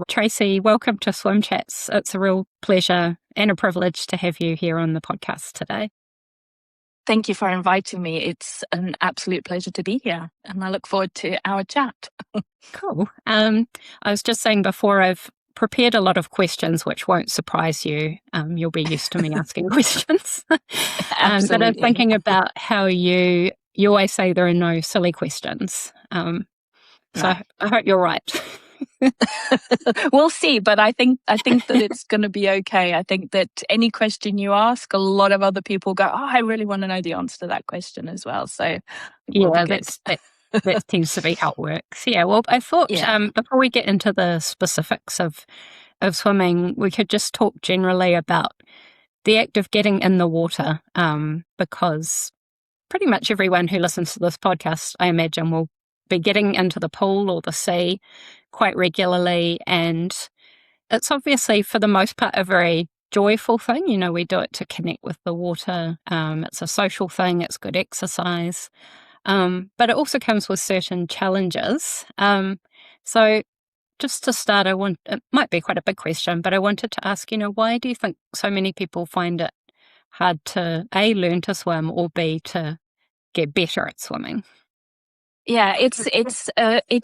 Tracey, welcome to Swim Chats. It's a real pleasure and a privilege to have you here on the podcast today. Thank you for inviting me. It's an absolute pleasure to be here, and I look forward to our chat. Cool. I was just saying before, I've prepared a lot of questions which won't surprise you. You'll be used to me asking questions. But I'm thinking about how you always say there are no silly questions. So I hope you're right. We'll see, but I think that it's going to be okay. I think that any question you ask, a lot of other people go, "Oh, I really want to know the answer to that question as well." So yeah, that tends to be how it works. Yeah. Well, I thought before we get into the specifics of swimming, we could just talk generally about the act of getting in the water, because pretty much everyone who listens to this podcast, I imagine, will be getting into the pool or the sea quite regularly, and it's obviously for the most part a very joyful thing. You know, we do it to connect with the water. It's a social thing, it's good exercise, but it also comes with certain challenges. So just to start, it might be quite a big question, but I wanted to ask, why do you think so many people find it hard to A, learn to swim, or B, to get better at swimming? Yeah, it's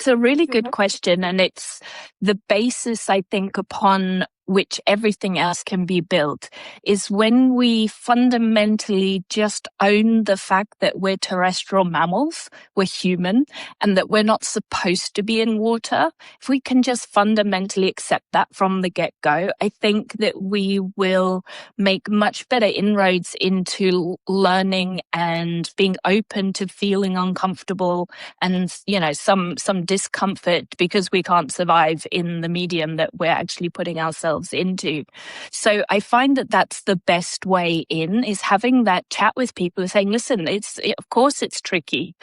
a really good question, and it's the basis, I think, upon which everything else can be built, is when we fundamentally just own the fact that we're terrestrial mammals, we're human, and that we're not supposed to be in water. If we can just fundamentally accept that from the get-go, I think that we will make much better inroads into learning and being open to feeling uncomfortable and, some discomfort because we can't survive in the medium that we're actually putting ourselves into. So I find that that's the best way in, is having that chat with people and saying, listen, of course it's tricky.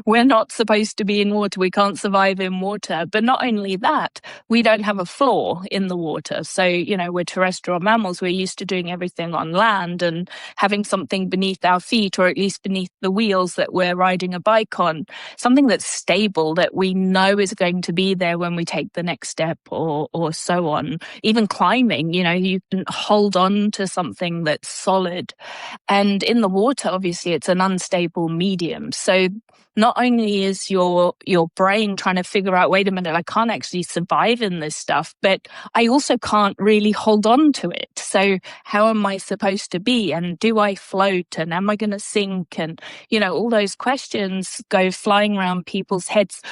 We're not supposed to be in water. We can't survive in water. But not only that, we don't have a floor in the water. So, we're terrestrial mammals. We're used to doing everything on land and having something beneath our feet, or at least beneath the wheels that we're riding a bike on, something that's stable, that we know is going to be there when we take the next step, or so on. Even climbing, you can hold on to something that's solid. And in the water, obviously, it's an unstable medium. So not only is your brain trying to figure out, wait a minute, I can't actually survive in this stuff, but I also can't really hold on to it. So how am I supposed to be? And do I float? And am I going to sink? And, all those questions go flying around people's heads,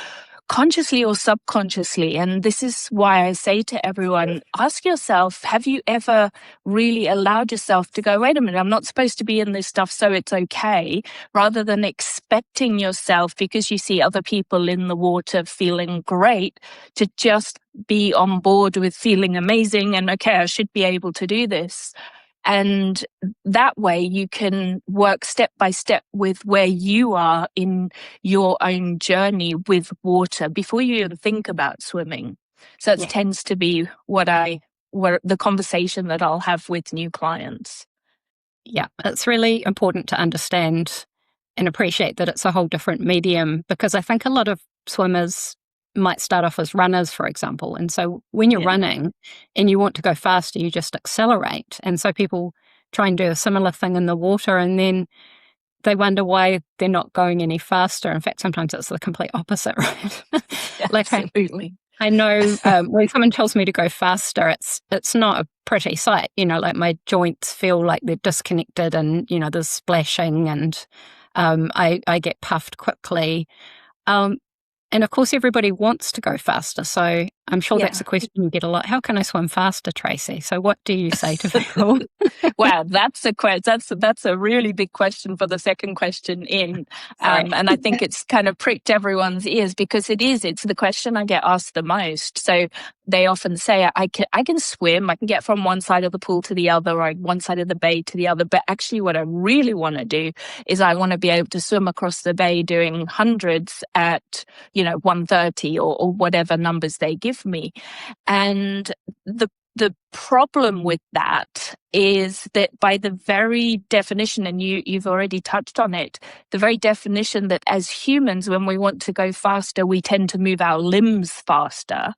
consciously or subconsciously. And this is why I say to everyone, ask yourself, have you ever really allowed yourself to go, wait a minute, I'm not supposed to be in this stuff, so it's okay, rather than expecting yourself, because you see other people in the water feeling great, to just be on board with feeling amazing and, okay, I should be able to do this. And that way you can work step by step with where you are in your own journey with water before you even think about swimming. So that tends to be what the conversation that I'll have with new clients. Yeah, it's really important to understand and appreciate that it's a whole different medium, because I think a lot of swimmers might start off as runners, for example. And so when you're running and you want to go faster, you just accelerate. And so people try and do a similar thing in the water, and then they wonder why they're not going any faster. In fact, sometimes it's the complete opposite, right? Absolutely. I know when someone tells me to go faster, it's not a pretty sight. Like my joints feel like they're disconnected, and, there's splashing, and I get puffed quickly. And of course, everybody wants to go faster. So I'm sure that's a question you get a lot. How can I swim faster, Tracey? So what do you say to people? Wow, that's a really big question for the second question in. And I think it's kind of pricked everyone's ears, because it's the question I get asked the most. So they often say, I can swim, I can get from one side of the pool to the other, or one side of the bay to the other. But actually what I really want to do is I want to be able to swim across the bay doing hundreds at, 130 or whatever numbers they give me. And the problem with that is that by the very definition, and you've already touched on it, the very definition that as humans, when we want to go faster, we tend to move our limbs faster.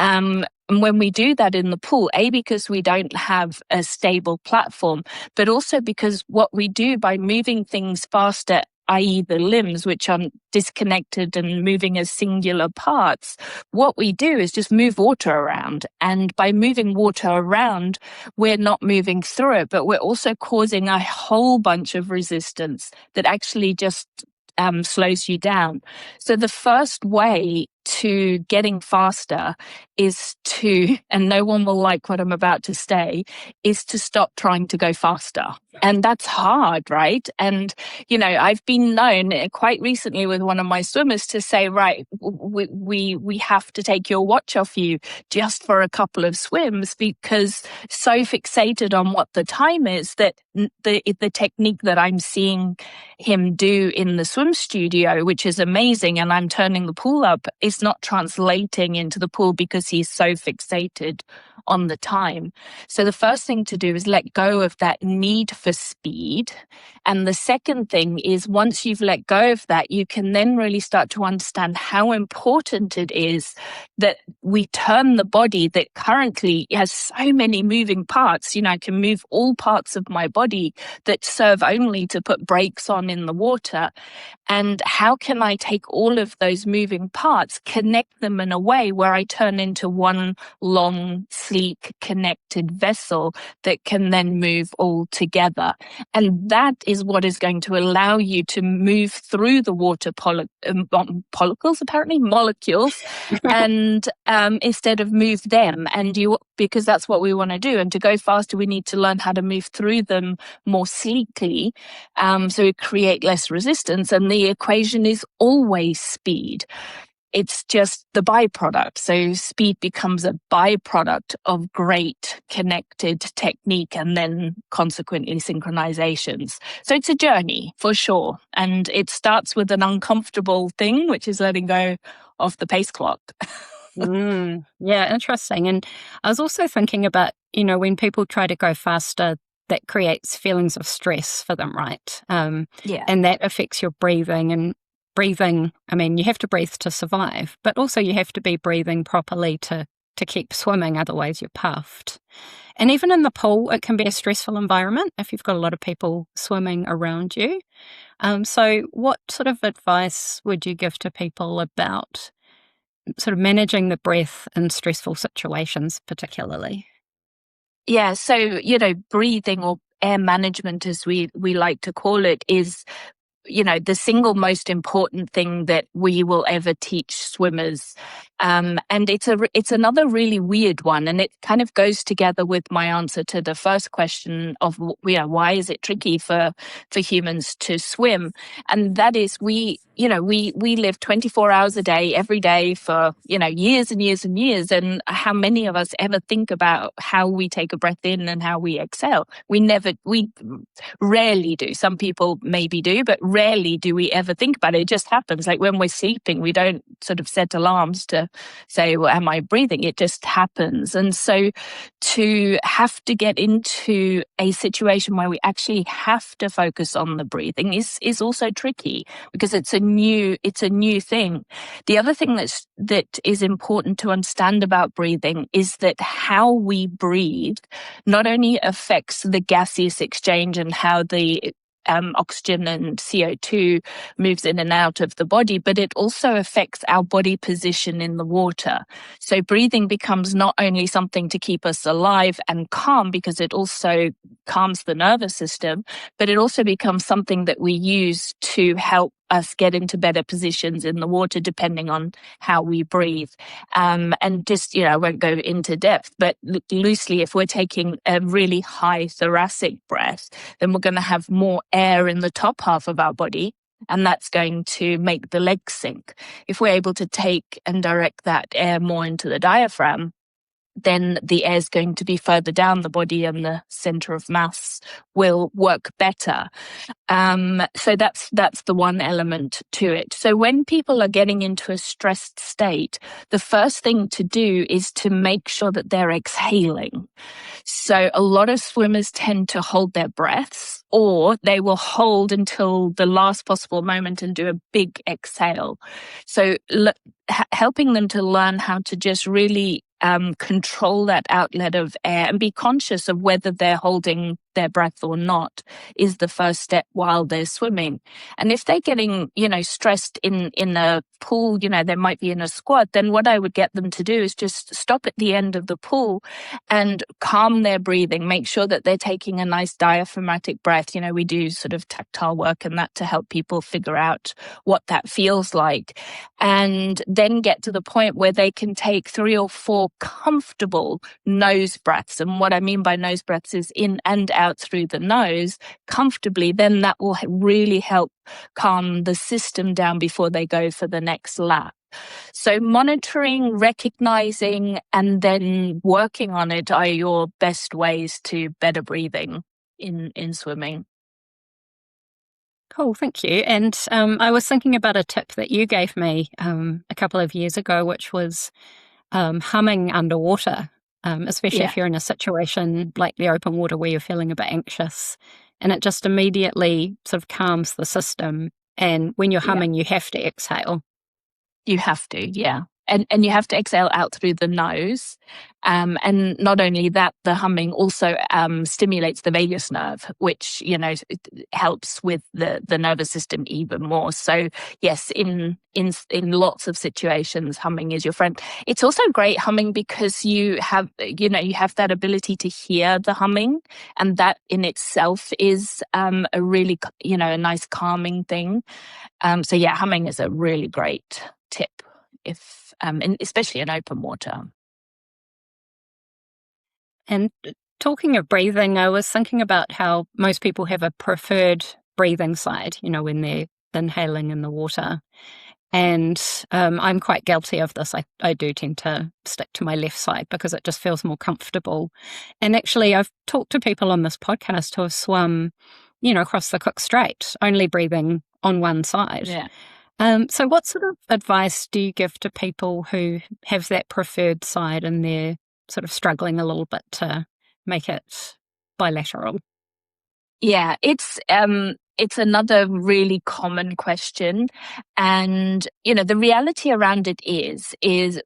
And when we do that in the pool, because we don't have a stable platform, but also because what we do by moving things faster, i.e. the limbs, which are disconnected and moving as singular parts, what we do is just move water around. And by moving water around, we're not moving through it, but we're also causing a whole bunch of resistance that actually just slows you down. So the first way to getting faster is to, and no one will like what I'm about to say, is to stop trying to go faster. And that's hard, right? And, I've been known quite recently with one of my swimmers to say, right, we have to take your watch off you just for a couple of swims, because so fixated on what the time is that the technique that I'm seeing him do in the swim studio, which is amazing, and I'm turning the pool up, is not translating into the pool because he's so fixated on the time. So the first thing to do is let go of that need for speed. And the second thing is, once you've let go of that, you can then really start to understand how important it is that we turn the body that currently has so many moving parts. I can move all parts of my body that serve only to put brakes on in the water. And how can I take all of those moving parts, connect them in a way where I turn into one long, sleek, connected vessel that can then move all together? And that is what is going to allow you to move through the water molecules, and instead of move them. Because that's what we want to do. And to go faster, we need to learn how to move through them more sleekly, so we create less resistance. And the equation is always speed. It's just the byproduct. So speed becomes a byproduct of great connected technique and then consequently synchronizations. So it's a journey for sure. And it starts with an uncomfortable thing, which is letting go of the pace clock. Yeah, interesting. And I was also thinking about, when people try to go faster, that creates feelings of stress for them, right? Yeah. And that affects your breathing. And breathing, you have to breathe to survive, but also you have to be breathing properly to keep swimming, otherwise you're puffed. And even in the pool, it can be a stressful environment if you've got a lot of people swimming around you. So what sort of advice would you give to people about sort of managing the breath in stressful situations particularly? Yeah, so, breathing, or air management, as we like to call it, is the single most important thing that we will ever teach swimmers. And it's another really weird one. And it kind of goes together with my answer to the first question of, why is it tricky for humans to swim? And that is, we live 24 hours a day, every day for, years and years and years. And how many of us ever think about how we take a breath in and how we exhale? We rarely do. Some people maybe do, but rarely do we ever think about it. It just happens. Like when we're sleeping, we don't sort of set alarms to say, well, am I breathing? It just happens. And so to have to get into a situation where we actually have to focus on the breathing is also tricky, because it's a new thing. The other thing that is important to understand about breathing is that how we breathe not only affects the gaseous exchange and how the oxygen and CO2 moves in and out of the body, but it also affects our body position in the water. So breathing becomes not only something to keep us alive and calm, because it also calms the nervous system, but it also becomes something that we use to help us get into better positions in the water, depending on how we breathe. And just, I won't go into depth, but loosely, if we're taking a really high thoracic breath, then we're going to have more air in the top half of our body, and that's going to make the legs sink. If we're able to take and direct that air more into the diaphragm, then the air is going to be further down the body and the center of mass will work better. So that's the one element to it. So when people are getting into a stressed state, the first thing to do is to make sure that they're exhaling. So a lot of swimmers tend to hold their breaths, or they will hold until the last possible moment and do a big exhale. So helping them to learn how to just really control that outlet of air and be conscious of whether they're holding their breath or not is the first step while they're swimming. And if they're getting, stressed in a pool, they might be in a squat, then what I would get them to do is just stop at the end of the pool and calm their breathing, make sure that they're taking a nice diaphragmatic breath. We do sort of tactile work and that to help people figure out what that feels like. And then get to the point where they can take 3 or 4 comfortable nose breaths. And what I mean by nose breaths is in and out through the nose comfortably. Then that will really help calm the system down before they go for the next lap. So monitoring, recognizing, and then working on it are your best ways to better breathing in swimming. Cool, thank you. And I was thinking about a tip that you gave me a couple of years ago, which was humming underwater, especially if you're in a situation like the open water where you're feeling a bit anxious, and it just immediately sort of calms the system. And when you're humming, you have to exhale. You have to, yeah. And you have to exhale out through the nose. And not only that, the humming also stimulates the vagus nerve, which, helps with the nervous system even more. So yes, in lots of situations, humming is your friend. It's also great humming because you have that ability to hear the humming, and that in itself is a really, a nice calming thing. So yeah, humming is a really great tip and especially in open water. And talking of breathing, I was thinking about how most people have a preferred breathing side, when they're inhaling in the water. And I'm quite guilty of this. I do tend to stick to my left side because it just feels more comfortable. And actually, I've talked to people on this podcast who have swum, across the Cook Strait, only breathing on one side. Yeah. So what sort of advice do you give to people who have that preferred side and they're sort of struggling a little bit to make it bilateral? Yeah, it's another really common question. And, the reality around it is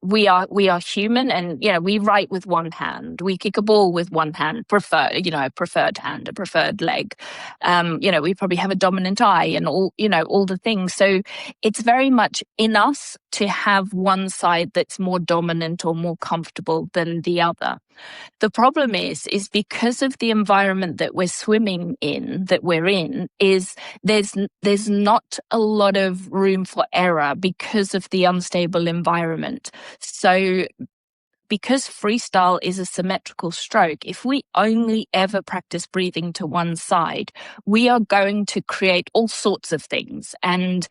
we are human, and, we write with one hand, we kick a ball with one hand, a preferred hand, a preferred leg. We probably have a dominant eye and all the things. So it's very much in us to have one side that's more dominant or more comfortable than the other. The problem is because of the environment that we're swimming in, that we're in, is there's not a lot of room for error because of the unstable environment. So because freestyle is a symmetrical stroke, if we only ever practice breathing to one side, we are going to create all sorts of things and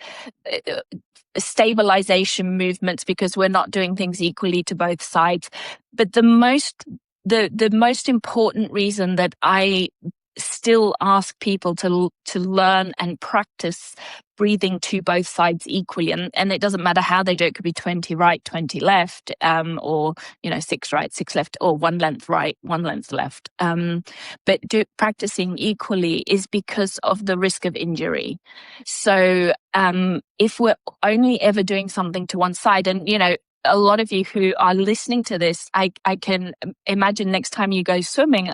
stabilization movements because we're not doing things equally to both sides. But the most important reason that I still ask people to learn and practice breathing to both sides equally, and it doesn't matter how they do it. It could be 20 right, 20 left, or 6 right, 6 left, or 1 length right, 1 length left. But practicing equally is because of the risk of injury. So if we're only ever doing something to one side, and a lot of you who are listening to this, I can imagine next time you go swimming,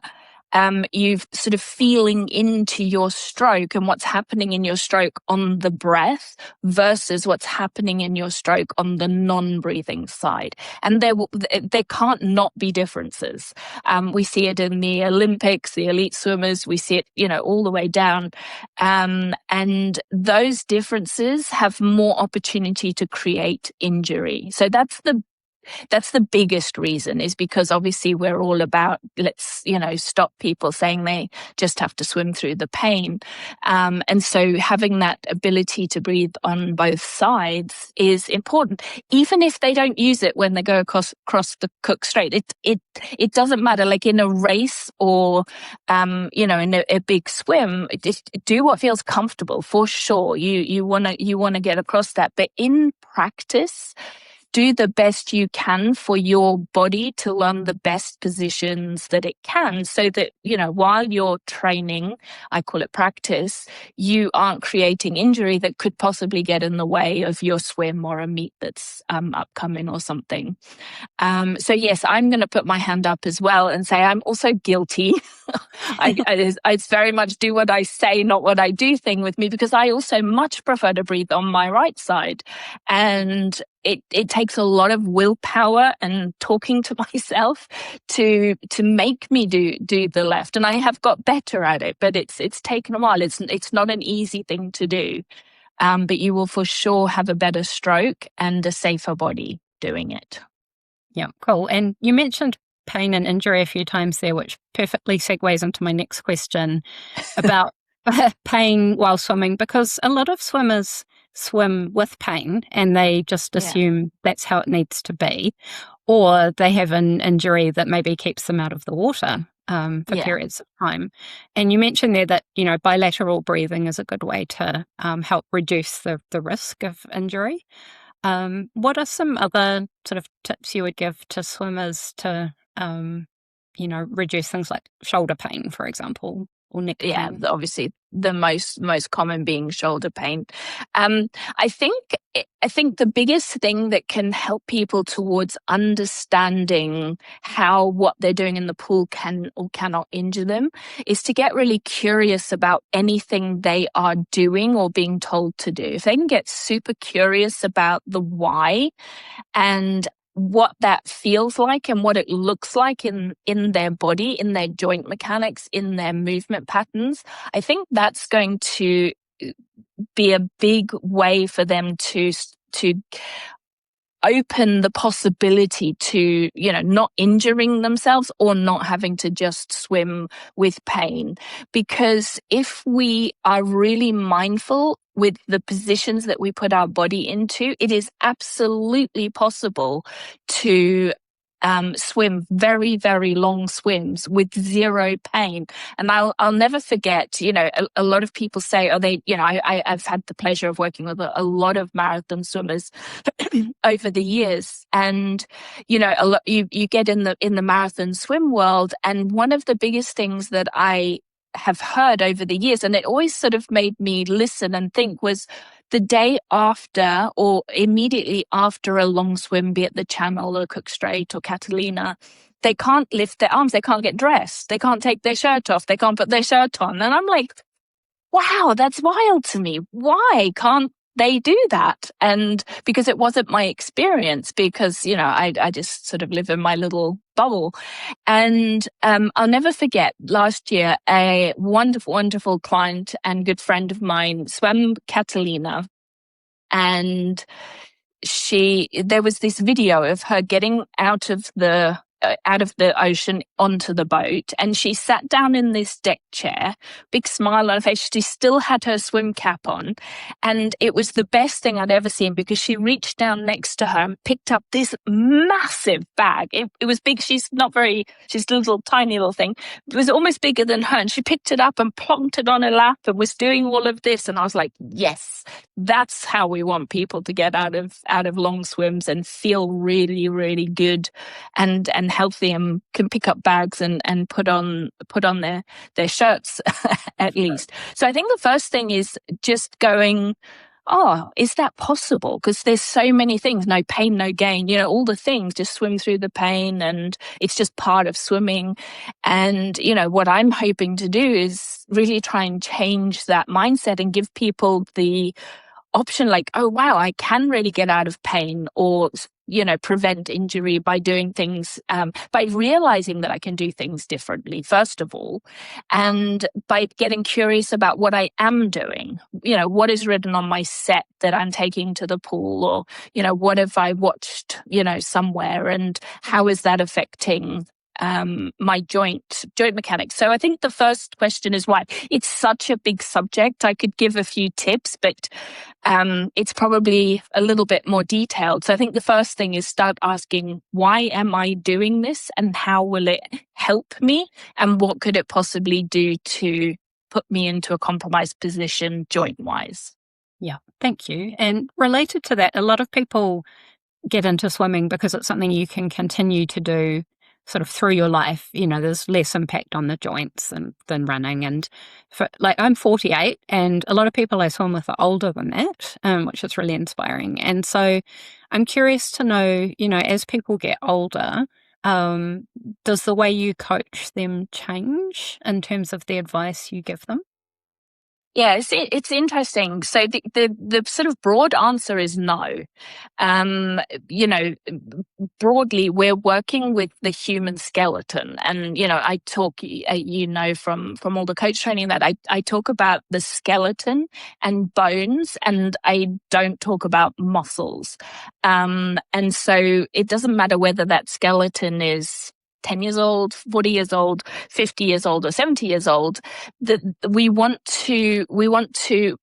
you've sort of feeling into your stroke and what's happening in your stroke on the breath versus what's happening in your stroke on the non-breathing side. And there can't not be differences. We see it in the Olympics, the elite swimmers, we see it, all the way down. And those differences have more opportunity to create injury. So that's the biggest reason, is because obviously we're all about, let's, stop people saying they just have to swim through the pain. And so having that ability to breathe on both sides is important, even if they don't use it when they go across the Cook Strait. It doesn't matter, like in a race or, in a big swim, do what feels comfortable for sure. You want to get across that. But in practice, do the best you can for your body to learn the best positions that it can, so that, while you're training, I call it practice, you aren't creating injury that could possibly get in the way of your swim or a meet that's upcoming or something. So yes, I'm going to put my hand up as well and say I'm also guilty. I very much do what I say, not what I do thing with me, because I also much prefer to breathe on my right side. And it takes a lot of willpower and talking to myself to make me do the left. And I have got better at it, but it's taken a while. It's not an easy thing to do. But you will for sure have a better stroke and a safer body doing it. Yeah, cool. And you mentioned pain and injury a few times there, which perfectly segues into my next question about pain while swimming, because a lot of swimmers swim with pain and they just assume that's how it needs to be, or they have an injury that maybe keeps them out of the water for periods of time. And you mentioned there that, bilateral breathing is a good way to help reduce the risk of injury. What are some other sort of tips you would give to swimmers to, reduce things like shoulder pain, for example, or neck pain? Yeah, obviously the most common being shoulder pain. I think the biggest thing that can help people towards understanding how what they're doing in the pool can or cannot injure them is to get really curious about anything they are doing or being told to do. If they can get super curious about the why and what that feels like and what it looks like in their body, in their joint mechanics, in their movement patterns, I think that's going to be a big way for them to open the possibility to, not injuring themselves or not having to just swim with pain. Because if we are really mindful with the positions that we put our body into, it is absolutely possible to swim very, very long swims with zero pain. And I'll never forget, a lot of people say, I've had the pleasure of working with a lot of marathon swimmers over the years. And, a lot, you get in the marathon swim world. And one of the biggest things that I have heard over the years, and it always sort of made me listen and think, was the day after or immediately after a long swim, be it the Channel or Cook Strait or Catalina, they can't lift their arms, they can't get dressed, they can't take their shirt off, they can't put their shirt on. And I'm like, wow, that's wild to me. Why can't they do that? And because it wasn't my experience, because, I just sort of live in my little bubble. And I'll never forget last year, a wonderful, wonderful client and good friend of mine swam Catalina. And there was this video of her getting out of the ocean onto the boat, and she sat down in this deck chair, big smile on her face. She still had her swim cap on, and it was the best thing I'd ever seen, because she reached down next to her and picked up this massive bag. It was big. She's a little tiny little thing. It was almost bigger than her, and she picked it up and plonked it on her lap and was doing all of this. And I was like, yes, that's how we want people to get out of long swims and feel really, really good and healthy, and can pick up bags and put on their shirts at least. So I think the first thing is just going, oh, is that possible? Because there's so many things, no pain, no gain, all the things, just swim through the pain, and it's just part of swimming. And, what I'm hoping to do is really try and change that mindset and give people the option, like, oh, wow, I can really get out of pain or, prevent injury by doing things, by realizing that I can do things differently, first of all, and by getting curious about what I am doing, what is written on my set that I'm taking to the pool, or, what have I watched, somewhere, and how is that affecting my joint mechanics. So I think the first question is why. It's such a big subject. I could give a few tips, but it's probably a little bit more detailed. So I think the first thing is start asking, why am I doing this, and how will it help me, and what could it possibly do to put me into a compromised position joint-wise? Yeah, thank you. And related to that, a lot of people get into swimming because it's something you can continue to do sort of through your life. There's less impact on the joints than running. And I'm 48, and a lot of people I swim with are older than that, which is really inspiring. And so I'm curious to know, as people get older, does the way you coach them change in terms of the advice you give them? Yeah, it's interesting. So the sort of broad answer is no. You know, broadly, we're working with the human skeleton, and I talk, from all the coach training that I talk about the skeleton and bones, and I don't talk about muscles. And so it doesn't matter whether that skeleton is 10 years old, 40 years old, 50 years old, or 70 years old. That we want to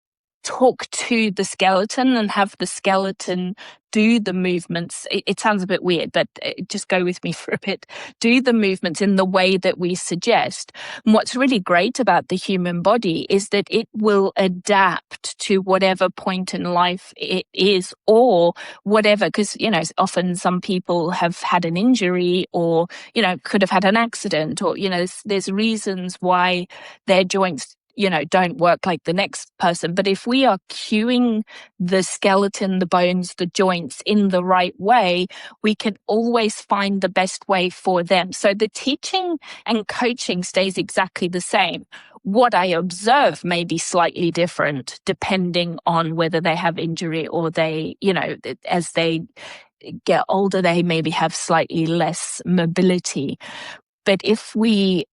talk to the skeleton and have the skeleton do the movements. It sounds a bit weird, but just go with me for a bit. Do the movements in the way that we suggest. And what's really great about the human body is that it will adapt to whatever point in life it is, or whatever, because, often some people have had an injury, or, could have had an accident, or, there's reasons why their joints don't work like the next person. But if we are cueing the skeleton, the bones, the joints in the right way, we can always find the best way for them. So the teaching and coaching stays exactly the same. What I observe may be slightly different depending on whether they have injury, or they, as they get older, they maybe have slightly less mobility. But if we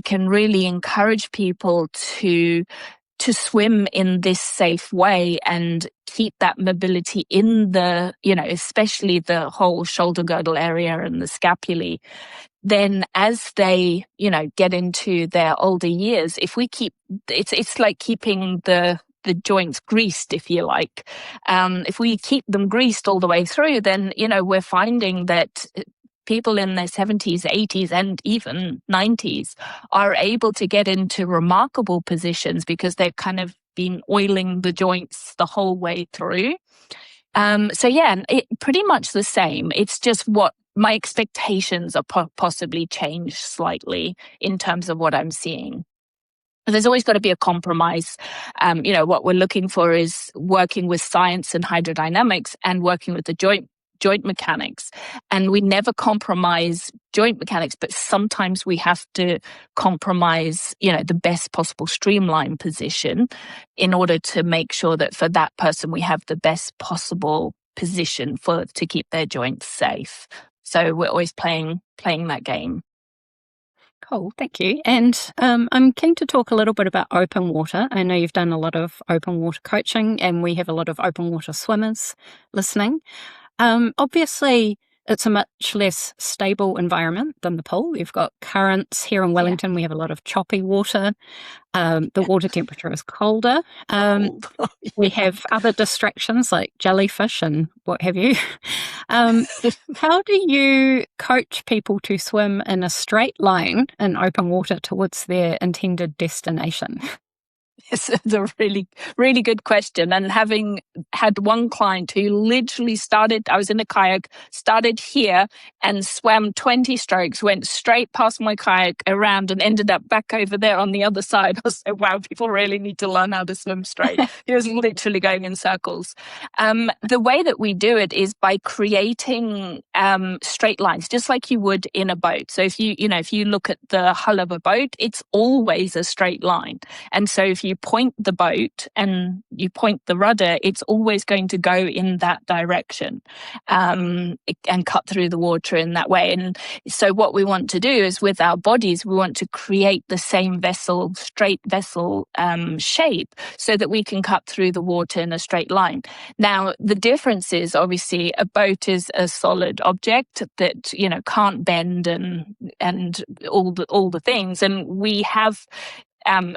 can really encourage people to swim in this safe way and keep that mobility in the, especially the whole shoulder girdle area and the scapulae, then as they, get into their older years, if we keep, it's like keeping the joints greased, if you like. If we keep them greased all the way through, then, we're finding that people in their 70s, 80s, and even 90s are able to get into remarkable positions because they've kind of been oiling the joints the whole way through. So yeah, pretty much the same. It's just what my expectations are possibly changed slightly in terms of what I'm seeing. There's always got to be a compromise. What we're looking for is working with science and hydrodynamics and working with the joint mechanics. And we never compromise joint mechanics, but sometimes we have to compromise, the best possible streamline position in order to make sure that for that person, we have the best possible position to keep their joints safe. So we're always playing that game. Cool, thank you. And I'm keen to talk a little bit about open water. I know you've done a lot of open water coaching, and we have a lot of open water swimmers listening. Obviously, it's a much less stable environment than the pool. You've got currents here in Wellington. Yeah. We have a lot of choppy water. The water temperature is colder. We have other distractions like jellyfish and what have you. How do you coach people to swim in a straight line in open water towards their intended destination? It's a really, really good question. And having had one client who literally I was in a kayak, started here and swam 20 strokes, went straight past my kayak around and ended up back over there on the other side. I was like, wow, people really need to learn how to swim straight. He was literally going in circles. The way that we do it is by creating straight lines, just like you would in a boat. So if you look at the hull of a boat, it's always a straight line. And so if you point the boat and you point the rudder, it's always going to go in that direction and cut through the water in that way. And so what we want to do is with our bodies, we want to create the same straight vessel shape so that we can cut through the water in a straight line. Now, the difference is obviously a boat is a solid object that, can't bend and all the things. And we have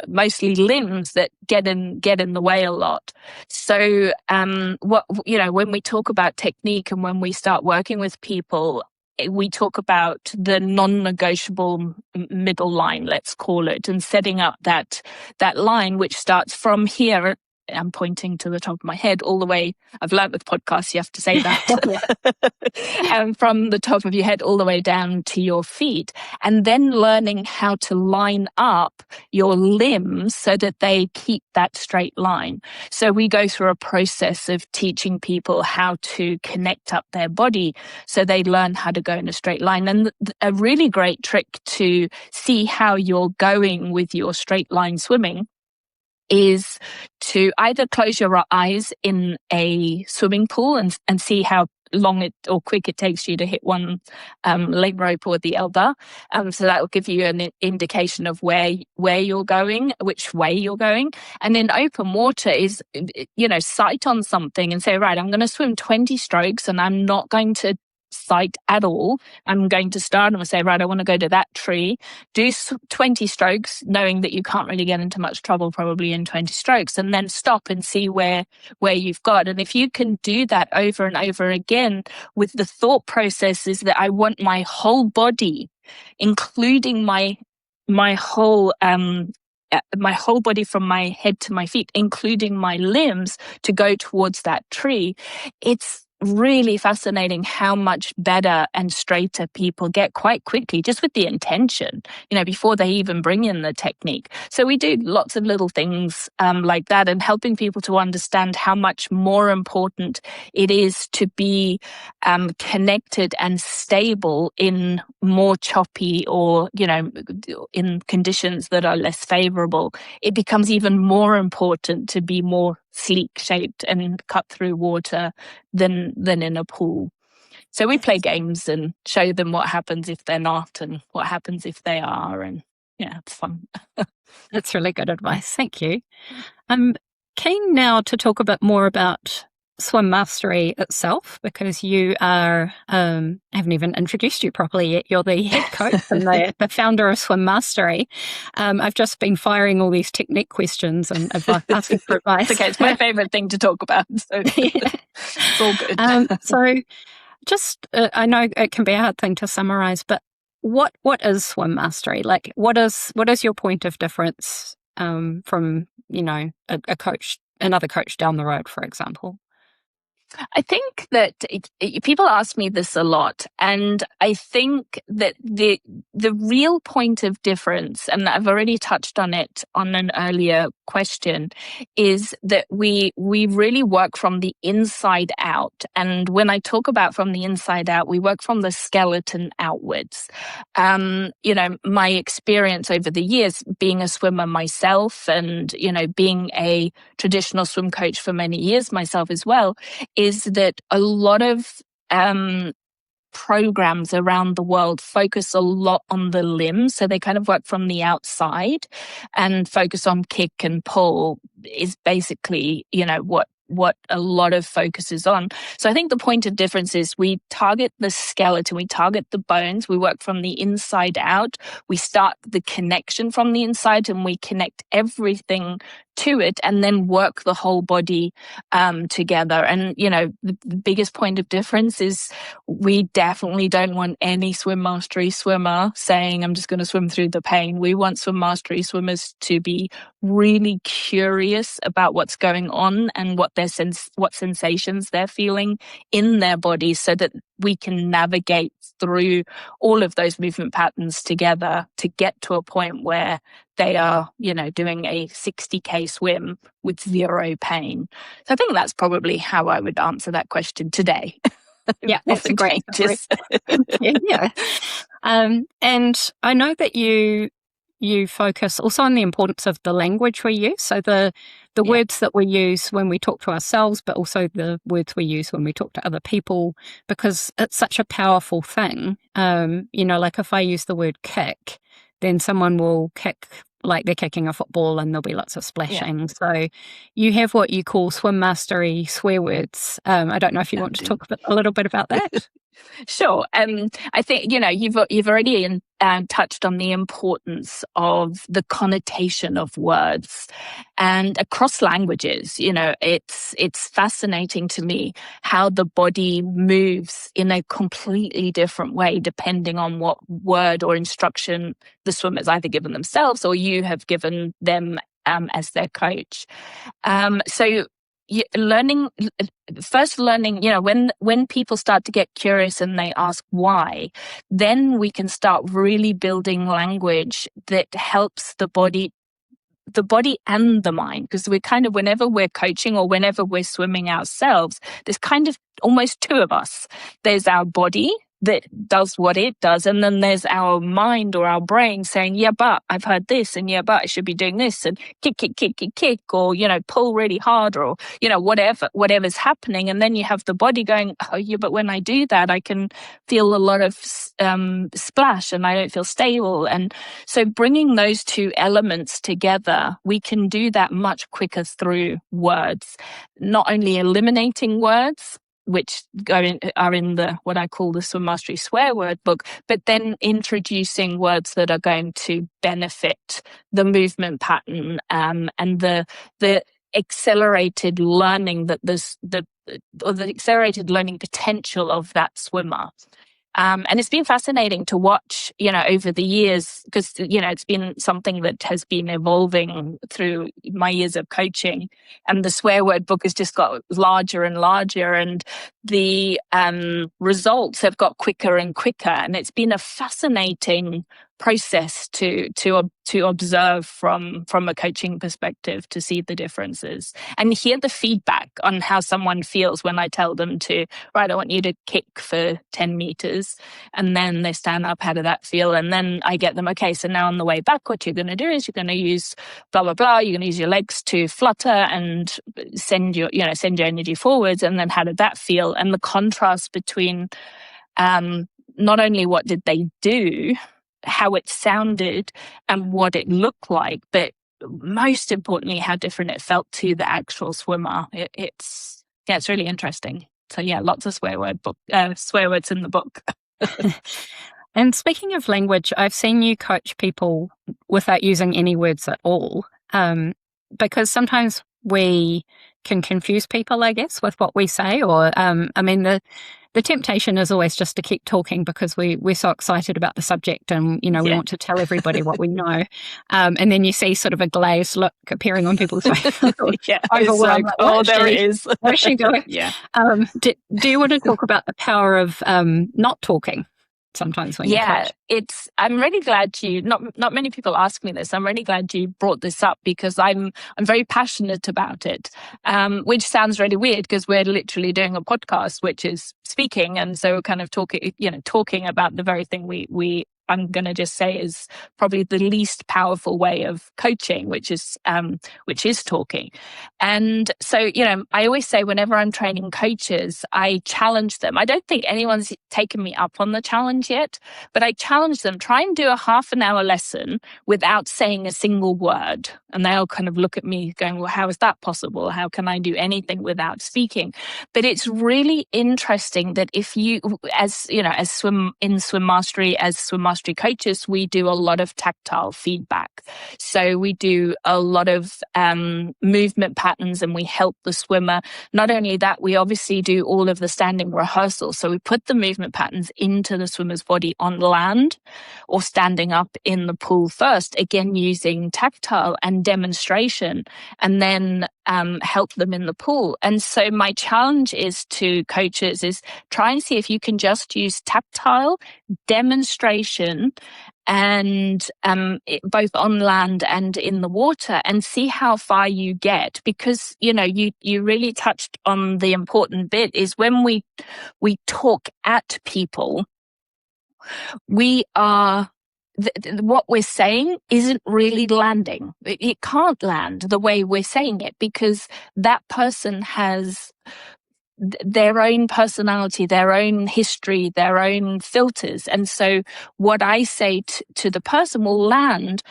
mostly limbs that get in the way a lot. So, when we talk about technique and when we start working with people, we talk about the non-negotiable middle line, let's call it, and setting up that line which starts from here I'm pointing to the top of my head all the way. I've learned with podcasts, you have to say that. And from the top of your head all the way down to your feet. And then learning how to line up your limbs so that they keep that straight line. So we go through a process of teaching people how to connect up their body so they learn how to go in a straight line. And a really great trick to see how you're going with your straight line swimming is to either close your eyes in a swimming pool and see how long or quick it takes you to hit one leg rope or the other. So that will give you an indication of where you're going, which way you're going. And in open water is, sight on something and say, right, I'm going to swim 20 strokes and I'm not going to sight at all. I'm going to start and say, right, I want to go to that tree, do 20 strokes, knowing that you can't really get into much trouble probably in 20 strokes, and then stop and see where you've got. And if you can do that over and over again with the thought process is that I want my whole body, including my whole body from my head to my feet, including my limbs, to go towards that tree, it's really fascinating how much better and straighter people get quite quickly, just with the intention, before they even bring in the technique. So we do lots of little things like that, and helping people to understand how much more important it is to be connected and stable in more choppy or, in conditions that are less favorable. It becomes even more important to be more sleek shaped and cut through water than in a pool. So we play games and show them what happens if they're not and what happens if they are, and it's fun. That's really good advice. Thank you. I'm keen now to talk a bit more about SwimMastery itself, because you are, I haven't even introduced you properly yet. You're the head coach and the founder of SwimMastery. I've just been firing all these technique questions and asking for advice. It's okay, it's my favorite thing to talk about. So it's all good. So just, I know it can be a hard thing to summarize, but what is SwimMastery? Like, what is your point of difference from, a coach, another coach down the road, for example? I think that people ask me this a lot, and I think that the real point of difference, and I've already touched on it on an earlier question, is that we really work from the inside out. And when I talk about from the inside out, we work from the skeleton outwards. My experience over the years being a swimmer myself and, being a traditional swim coach for many years myself as well, is that a lot of programs around the world focus a lot on the limbs. So they kind of work from the outside and focus on kick and pull is basically, what a lot of focus is on. So I think the point of difference is we target the skeleton, we target the bones, we work from the inside out, we start the connection from the inside and we connect everything to it and then work the whole body together. And, the biggest point of difference is we definitely don't want any SwimMastery swimmer saying, I'm just going to swim through the pain. We want SwimMastery swimmers to be really curious about what's going on and what sensations they're feeling in their bodies so that we can navigate through all of those movement patterns together to get to a point where they are, doing a 60K swim with zero pain. So I think that's probably how I would answer that question today. Yeah, that's a great. Yeah. And I know that you focus also on the importance of the language we use. So the words that we use when we talk to ourselves, but also the words we use when we talk to other people, because it's such a powerful thing. Like if I use the word kick, then someone will kick like they're kicking a football and there'll be lots of splashing. Yeah. So you have what you call SwimMastery swear words. I don't know if you want to talk a little bit about that. Sure. I think, you've already touched on the importance of the connotation of words and across languages. It's fascinating to me how the body moves in a completely different way depending on what word or instruction the swimmer's either given themselves or you have given them as their coach. So learning, when people start to get curious and they ask why, then we can start really building language that helps the body and the mind, because we're kind of, whenever we're coaching or whenever we're swimming ourselves, there's kind of almost two of us. There's our body that does what it does, and then there's our mind or our brain saying, yeah, but I've heard this, and yeah, but I should be doing this, and kick, or, pull really hard, or, whatever's happening. And then you have the body going, oh yeah, but when I do that, I can feel a lot of splash and I don't feel stable. And so bringing those two elements together, we can do that much quicker through words, not only eliminating words, which are in the what I call the SwimMastery swear word book, but then introducing words that are going to benefit the movement pattern and the accelerated learning that the accelerated learning potential of that swimmer. And it's been fascinating to watch, over the years, because, it's been something that has been evolving through my years of coaching. And the swear word book has just got larger and larger, and the results have got quicker and quicker. And it's been a fascinating process to observe from a coaching perspective, to see the differences and hear the feedback on how someone feels when I tell them to, right, I want you to kick for 10 meters, and then they stand up. How did that feel? And then I get them, okay, so now on the way back, what you're going to do is you're going to use blah, blah, blah. You're going to use your legs to flutter and send your energy forwards. And then how did that feel? And the contrast between not only what did they do, how it sounded and what it looked like, but most importantly, how different it felt to the actual swimmer. It's really interesting. So yeah, lots of swear words in the book. And speaking of language, I've seen you coach people without using any words at all, because sometimes we can confuse people, I guess, with what we say. Or, the temptation is always just to keep talking because we're so excited about the subject, and, we want to tell everybody what we know. And then you see sort of a glazed look appearing on people's faces. Yeah, it's like, there it is. Where's she going? Yeah. Do you want to talk about the power of not talking? Sometimes when you coach. I'm really glad not many people ask me this. I'm really glad you brought this up, because I'm very passionate about it, which sounds really weird because we're literally doing a podcast, which is speaking. And so we're kind of talking about the very thing I'm going to just say is probably the least powerful way of coaching, which is talking. And so, I always say whenever I'm training coaches, I challenge them. I don't think anyone's taken me up on the challenge yet, but I challenge them, try and do a half an hour lesson without saying a single word. And they all kind of look at me going, well, how is that possible? How can I do anything without speaking? But it's really interesting that if you, as SwimMastery coaches, we do a lot of tactile feedback. So we do a lot of movement patterns, and we help the swimmer. Not only that, we obviously do all of the standing rehearsal. So we put the movement patterns into the swimmer's body on land or standing up in the pool first, again, using tactile and demonstration, and then help them in the pool. And so my challenge is to coaches is try and see if you can just use tactile demonstration and both on land and in the water, and see how far you get. Because you really touched on the important bit is when we talk at people, we are what we're saying isn't really landing. It can't land the way we're saying it, because that person has their own personality, their own history, their own filters. And so what I say to the person will land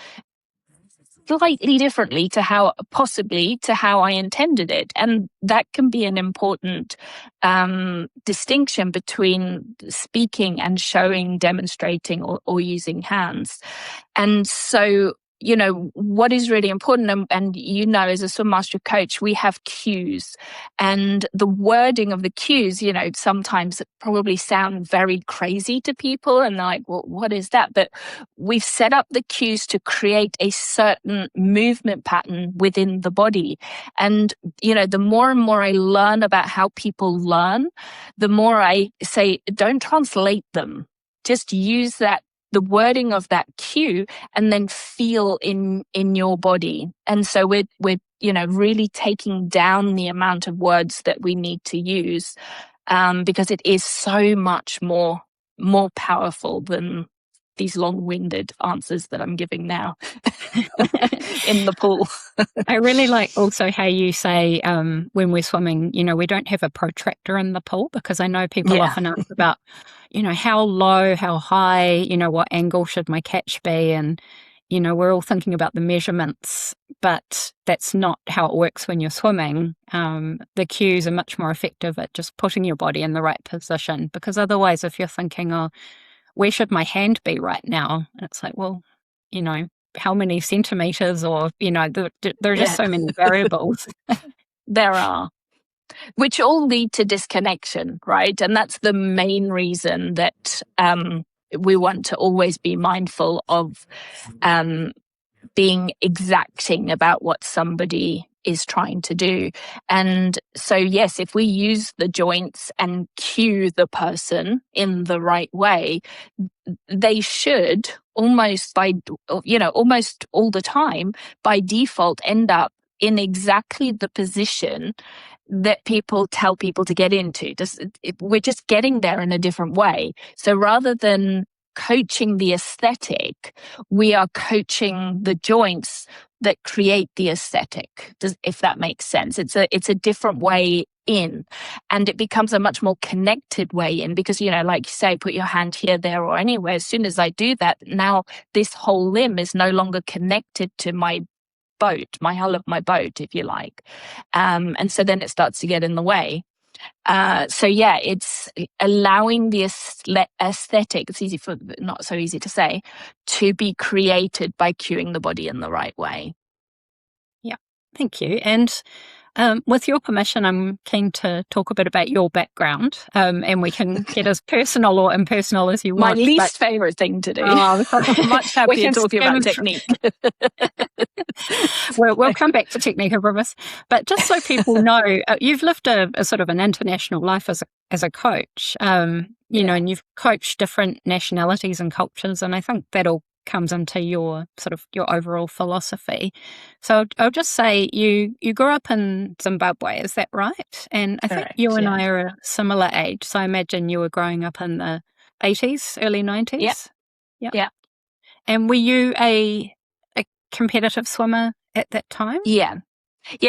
slightly differently to how I intended it. And that can be an important distinction between speaking and showing, demonstrating, or using hands. And so what is really important, and as a swim mastery coach, we have cues, and the wording of the cues, sometimes probably sound very crazy to people, and they're like, well, what is that? But we've set up the cues to create a certain movement pattern within the body. And, the more and more I learn about how people learn, the more I say, don't translate them. Just use the wording of that cue, and then feel in your body. And so we're really taking down the amount of words that we need to use, because it is so much more powerful than these long-winded answers that I'm giving now in the pool. I really like also how you say, when we're swimming, we don't have a protractor in the pool, because I know people often ask about, how low, how high, what angle should my catch be? And, we're all thinking about the measurements, but that's not how it works when you're swimming. The cues are much more effective at just putting your body in the right position, because otherwise, if you're thinking, oh, where should my hand be right now? And it's like, well, how many centimeters, or, there are just so many variables. There are, which all lead to disconnection, right? And that's the main reason that we want to always be mindful of being exacting about what somebody is trying to do. And so, yes, if we use the joints and cue the person in the right way, they should almost all the time, by default, end up in exactly the position that people tell people to get into. We're just getting there in a different way. So rather than coaching the aesthetic, we are coaching the joints that create the aesthetic, if that makes sense. It's a different way in, and it becomes a much more connected way in, because, like you say, put your hand here, there, or anywhere. As soon as I do that, now this whole limb is no longer connected to my boat, my hull of my boat, if you like. And so then it starts to get in the way. It's allowing the aesthetic, it's not so easy to say, to be created by cueing the body in the right way. Yeah, thank you. And with your permission, I'm keen to talk a bit about your background, and we can get as personal or impersonal as you want. My least favorite thing to do. I'm much happier talking about technique. We'll come back to technique, I promise. But just so people know, you've lived a sort of an international life as a coach, and you've coached different nationalities and cultures, and I think that all comes into your overall philosophy. So I'll just say you grew up in Zimbabwe, is that right? And I think you and I are a similar age, so I imagine you were growing up in the 80s, early 90s? Yeah. And were you a competitive swimmer at that time? Yeah,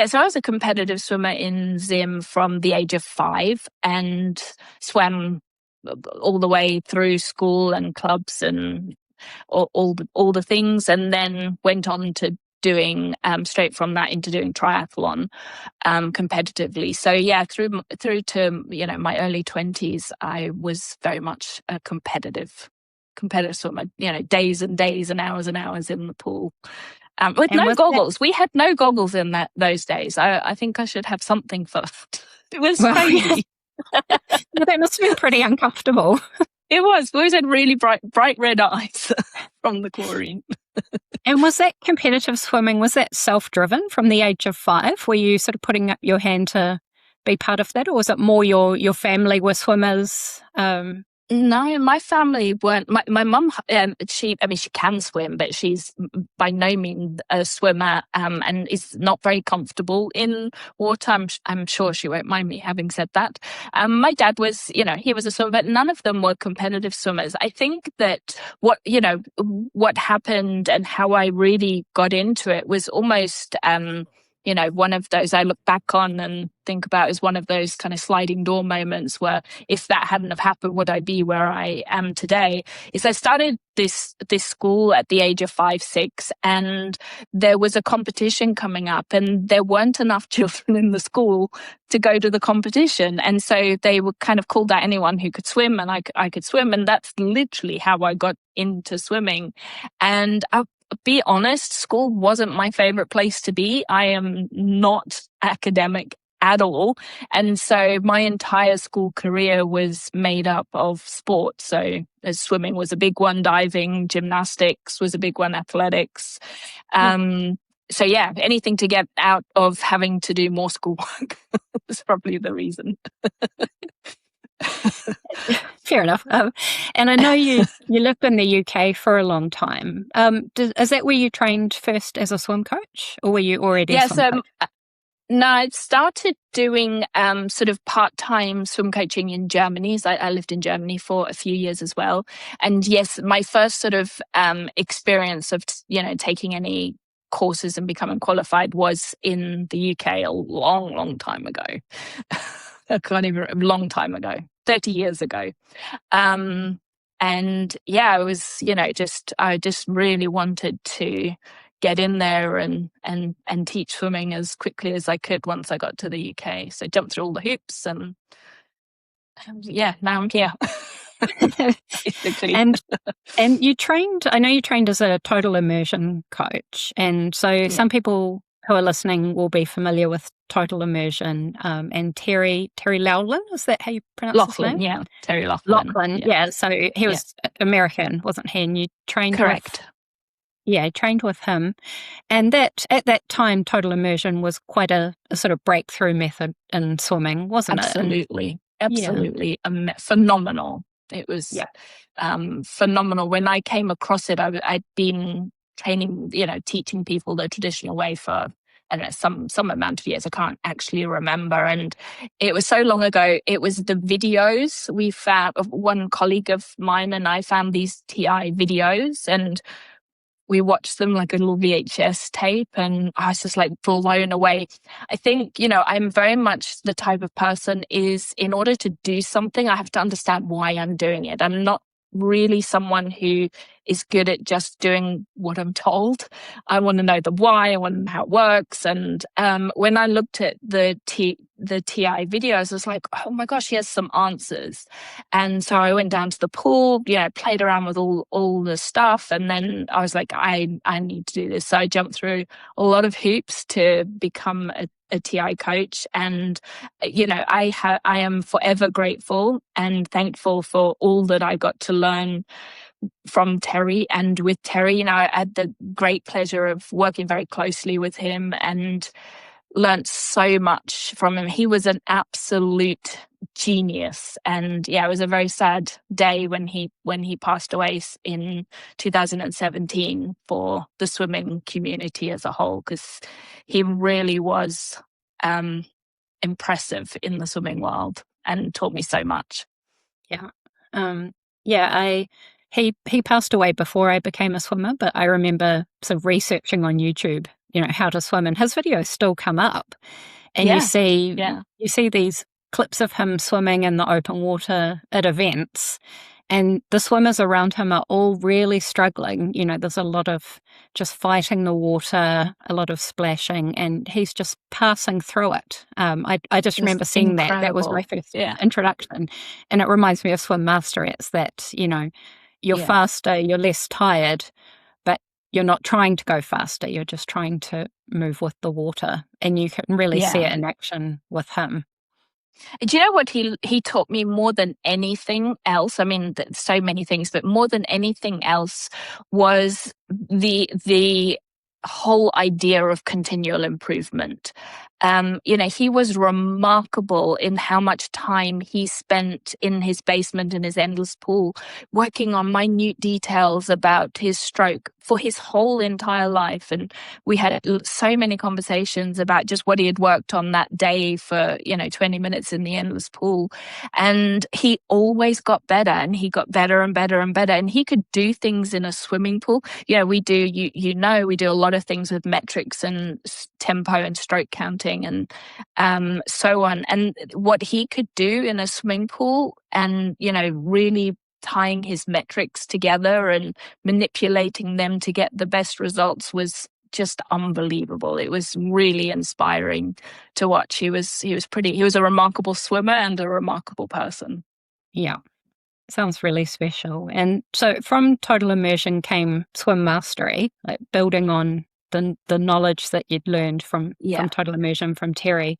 so I was a competitive swimmer in Zim from the age of 5, and swam all the way through school and clubs and all the things, and then went on to doing straight from that into doing triathlon competitively. So through to my early 20s, I was very much a competitive swimmer. Days and days and hours in the pool. With no goggles. We had no goggles in those days. I think I should have something for that. It was crazy. That must have been pretty uncomfortable. It was. We always had really bright red eyes from the chlorine. And was that competitive swimming, was that self-driven from the age of 5? Were you sort of putting up your hand to be part of that? Or was it more your family were swimmers? No, my family weren't. My mum, she can swim, but she's by no means a swimmer, and is not very comfortable in water. I'm sure she won't mind me having said that. My dad was, he was a swimmer, but none of them were competitive swimmers. I think that what happened and how I really got into it was almost, one of those I look back on and think about as one of those kind of sliding door moments where, if that hadn't have happened, would I be where I am today? Is I started this school at the age of 5, 6, and there was a competition coming up, and there weren't enough children in the school to go to the competition. And so they were kind of called out anyone who could swim, and I could swim. And that's literally how I got into swimming. And be honest, school wasn't my favorite place to be. I am not academic at all. And so my entire school career was made up of sports. So swimming was a big one, diving, gymnastics was a big one, athletics. So yeah, anything to get out of having to do more schoolwork was probably the reason. Fair enough. And I know you lived in the UK for a long time. Is that where you trained first as a swim coach, or were you already a swim coach? No, I started doing sort of part-time swim coaching in Germany. So I lived in Germany for a few years as well. And yes, my first sort of experience of, taking any courses and becoming qualified was in the UK a long, long time ago. I can't even, a long time ago, 30 years ago. And yeah, I was, I just really wanted to get in there and teach swimming as quickly as I could once I got to the UK. So I jumped through all the hoops and yeah, now I'm here. Basically. And you trained, I know you trained as a total immersion coach. And so some people who are listening will be familiar with Total Immersion, and Terry Lowlin, is that how you pronounce his name? Yeah, Terry Lachlan. Yeah. So he was American, wasn't he? And you trained Correct. Trained with him. And that at that time, Total Immersion was quite a sort of breakthrough method in swimming, wasn't it? Absolutely. Phenomenal. It was phenomenal. When I came across it, I'd been training, teaching people the traditional way for, I don't know, some amount of years. I can't actually remember. And it was so long ago. It was the videos we found. One colleague of mine and I found these TI videos, and we watched them like a little VHS tape, and I was just like blown away. I think, I'm very much the type of person is, in order to do something, I have to understand why I'm doing it. I'm not really someone who is good at just doing what I'm told. I want to know the why. I want to know how it works. And when I looked at the TI videos, I was like, oh my gosh, he has some answers. And so I went down to the pool, played around with all the stuff. And then I was like, I need to do this. So I jumped through a lot of hoops to become a TI coach. And, I am forever grateful and thankful for all that I got to learn from Terry. And with Terry, I had the great pleasure of working very closely with him and learned so much from him. He was an absolute genius. And yeah, it was a very sad day when he passed away in 2017 for the swimming community as a whole, because he really was impressive in the swimming world and taught me so much. He passed away before I became a swimmer, but I remember sort of researching on YouTube, how to swim, and his videos still come up, and you see these clips of him swimming in the open water at events, and the swimmers around him are all really struggling. There's a lot of just fighting the water, a lot of splashing, and he's just passing through it. I just remember seeing incredible. That was my first introduction, and it reminds me of SwimMastery. It's that, you're faster, you're less tired, but you're not trying to go faster. You're just trying to move with the water, and you can really see it in action with him. Do you know what he taught me more than anything else? I mean, so many things, but more than anything else was the whole idea of continual improvement. He was remarkable in how much time he spent in his basement in his endless pool, working on minute details about his stroke for his whole entire life. And we had so many conversations about just what he had worked on that day for, 20 minutes in the endless pool. And he always got better, and he got better and better and better. And he could do things in a swimming pool. We do, we do a lot of things with metrics and tempo and stroke counting and so on. And what he could do in a swimming pool, and really tying his metrics together and manipulating them to get the best results, was just unbelievable. It was really inspiring to watch. He was a remarkable swimmer and a remarkable person. Yeah. Sounds really special. And so from Total Immersion came SwimMastery, like building on the knowledge that you'd learned from Total Immersion from Terry.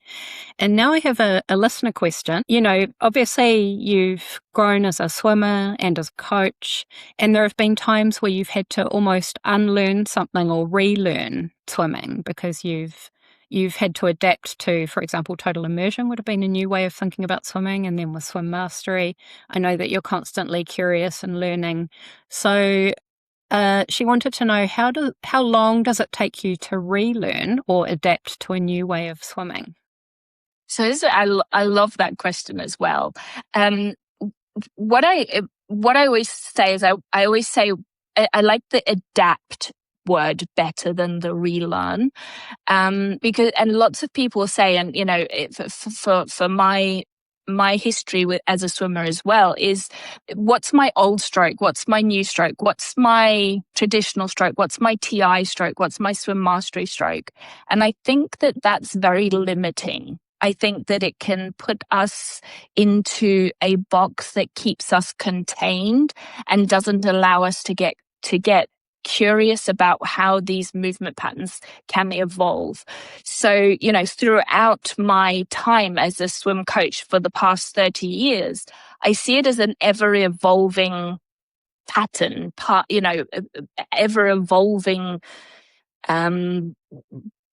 And now I have a listener question. You know, obviously you've grown as a swimmer and as a coach, and there have been times where you've had to almost unlearn something or relearn swimming because you've had to adapt to, for example, Total Immersion would have been a new way of thinking about swimming, and then with SwimMastery, I know that you're constantly curious and learning. So she wanted to know how long does it take you to relearn or adapt to a new way of swimming? So I love that question as well. What I always say is I always say I like the adapt word better than the relearn, because lots of people say, and you know, for my history as a swimmer as well is what's my old stroke, what's my new stroke, what's my traditional stroke, what's my TI stroke, what's my swim mastery stroke, and I think that that's very limiting. I think that it can put us into a box that keeps us contained and doesn't allow us to get curious about how these movement patterns can evolve. So, you know, throughout my time as a swim coach for the past 30 years, I see it as an ever evolving pattern, ever evolving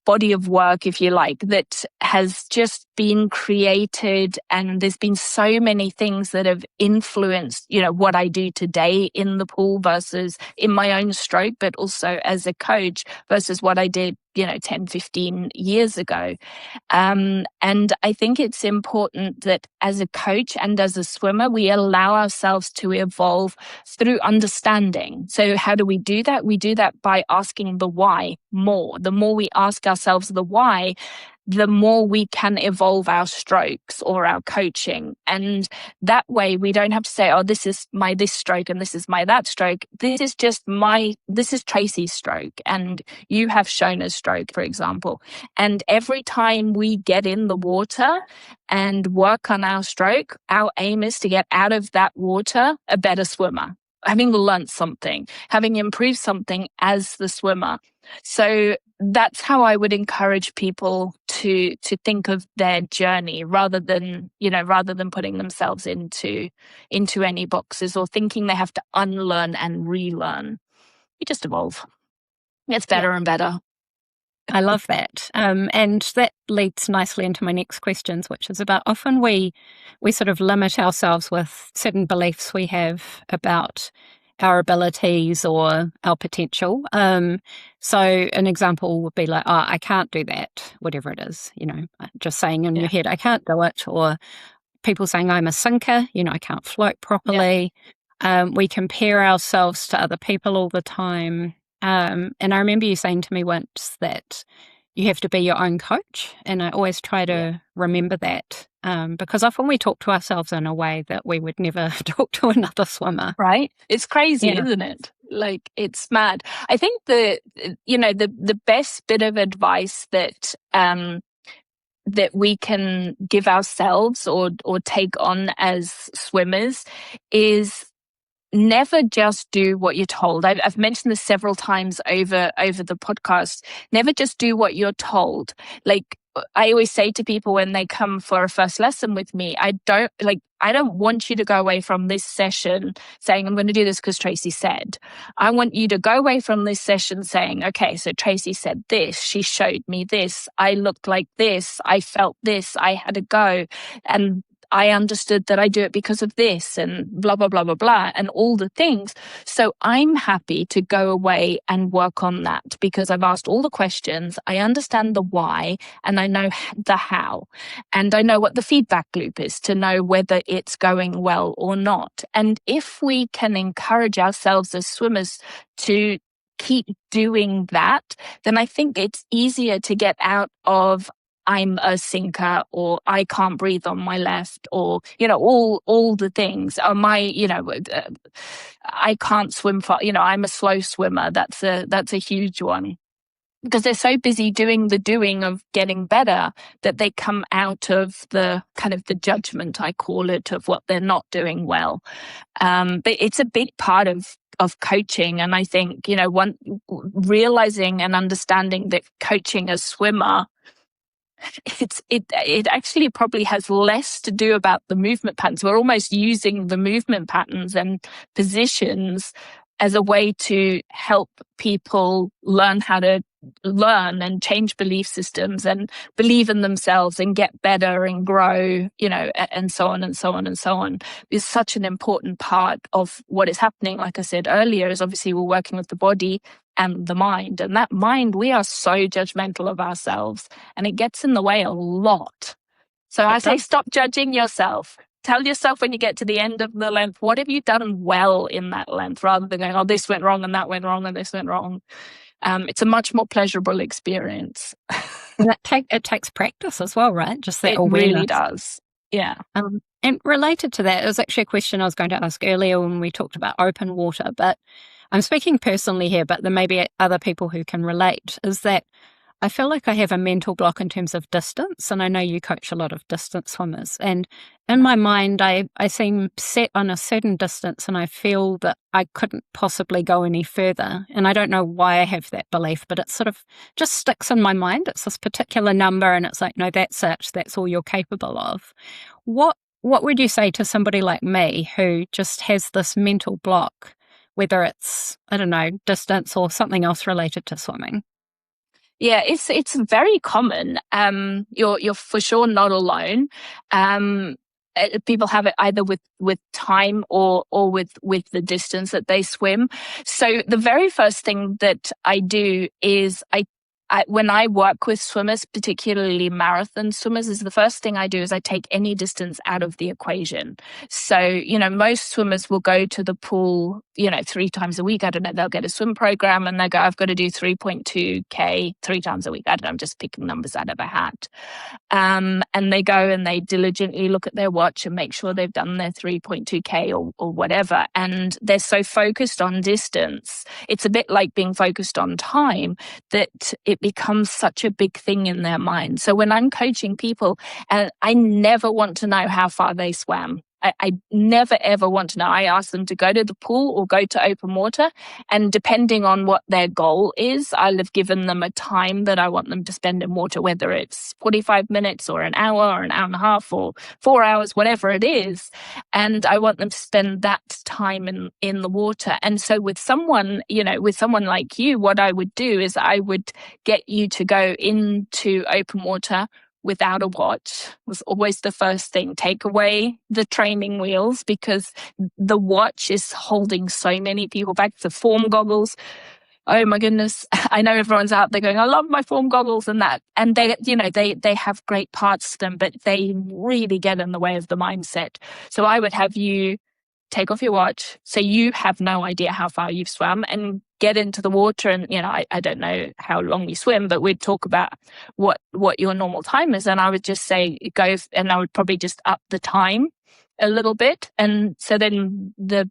body of work, if you like, that has just been created. And there's been so many things that have influenced, you know, what I do today in the pool versus in my own stroke, but also as a coach versus what I did, you know, 10, 15 years ago. And I think it's important that as a coach and as a swimmer, we allow ourselves to evolve through understanding. So how do we do that? We do that by asking the why more. The more we ask ourselves the why, the more we can evolve our strokes or our coaching. And that way we don't have to say, oh, this is my this stroke and this is my that stroke. This is Tracey's stroke and you have Shona's stroke, for example. And every time we get in the water and work on our stroke, our aim is to get out of that water a better swimmer, having learned something, having improved something as the swimmer. So that's how I would encourage people to think of their journey rather than putting themselves into any boxes or thinking they have to unlearn and relearn. You just evolve. It's better and better. I love that. And that leads nicely into my next questions, which is about often we sort of limit ourselves with certain beliefs we have about our abilities or our potential. So an example would be like, oh, I can't do that, whatever it is, you know, just saying in your head, I can't do it. Or people saying I'm a sinker, you know, I can't float properly. We compare ourselves to other people all the time. And I remember you saying to me once that you have to be your own coach. And I always try to remember that because often we talk to ourselves in a way that we would never talk to another swimmer. Right? It's crazy, isn't it? Like, it's mad. I think the best bit of advice that we can give ourselves or take on as swimmers is never just do what you're told. I've mentioned this several times over the podcast. Never just do what you're told. Like I always say to people when they come for a first lesson with me, I don't want you to go away from this session saying, I'm going to do this because Tracey said. I want you to go away from this session saying, okay, so Tracey said this, she showed me this, I looked like this, I felt this, I had a go, and I understood that I do it because of this and blah, blah, blah, blah, blah, and all the things. So I'm happy to go away and work on that because I've asked all the questions. I understand the why and I know the how. And I know what the feedback loop is to know whether it's going well or not. And if we can encourage ourselves as swimmers to keep doing that, then I think it's easier to get out of I'm a sinker or I can't breathe on my left or, you know, all the things. Or I can't swim far, you know, I'm a slow swimmer. That's a huge one. because they're so busy doing the doing of getting better that they come out of the kind of the judgment, I call it, of what they're not doing well. But it's a big part of coaching. And I think, realizing and understanding that coaching a swimmer, it actually probably has less to do about the movement patterns. We're almost using the movement patterns and positions as a way to help people learn how to learn and change belief systems and believe in themselves and get better and grow, and so on and so on and so on, is such an important part of what is happening. Like I said earlier, is obviously we're working with the body and the mind. And that mind, we are so judgmental of ourselves, and it gets in the way a lot. So I say, stop judging yourself. Tell yourself when you get to the end of the length, what have you done well in that length, rather than going, oh, this went wrong and that went wrong and this went wrong. It's a much more pleasurable experience. And it takes practice as well, right? Just that awareness. It really does. Yeah. And related to that, it was actually a question I was going to ask earlier when we talked about open water, but I'm speaking personally here, but there may be other people who can relate, is that I feel like I have a mental block in terms of distance, and I know you coach a lot of distance swimmers, and in my mind, I seem set on a certain distance, and I feel that I couldn't possibly go any further, and I don't know why I have that belief, but it sort of just sticks in my mind. It's this particular number, and it's like, no, that's it. That's all you're capable of. What would you say to somebody like me who just has this mental block, whether it's, I don't know, distance or something else related to swimming? Yeah, it's very common. You're for sure not alone. People have it either with time or with the distance that they swim. So the very first thing that I do is when I work with swimmers, particularly marathon swimmers, is the first thing I do is I take any distance out of the equation. So, most swimmers will go to the pool, 3 times a week. I don't know, they'll get a swim program and they'll go, I've got to do 3.2K 3 times a week. I don't know, I'm just picking numbers out of a hat. And they go and they diligently look at their watch and make sure they've done their 3.2K or whatever. And they're so focused on distance. It's a bit like being focused on time that it becomes such a big thing in their mind. So when I'm coaching people, and I never want to know how far they swam. I never, ever want to know. I ask them to go to the pool or go to open water. And depending on what their goal is, I'll have given them a time that I want them to spend in water, whether it's 45 minutes or an hour and a half or 4 hours, whatever it is. And I want them to spend that time in the water. And so with someone like you, what I would do is I would get you to go into open water without a watch. Was always the first thing. Take away the training wheels, because the watch is holding so many people back. The form goggles, oh my goodness. I know everyone's out there going, I love my form goggles and that. And they have great parts to them, but they really get in the way of the mindset. So I would have you take off your watch, so you have no idea how far you've swum, and get into the water. And I don't know how long you swim, but we'd talk about what your normal time is, and I would just say go, and I would probably just up the time a little bit, and so then the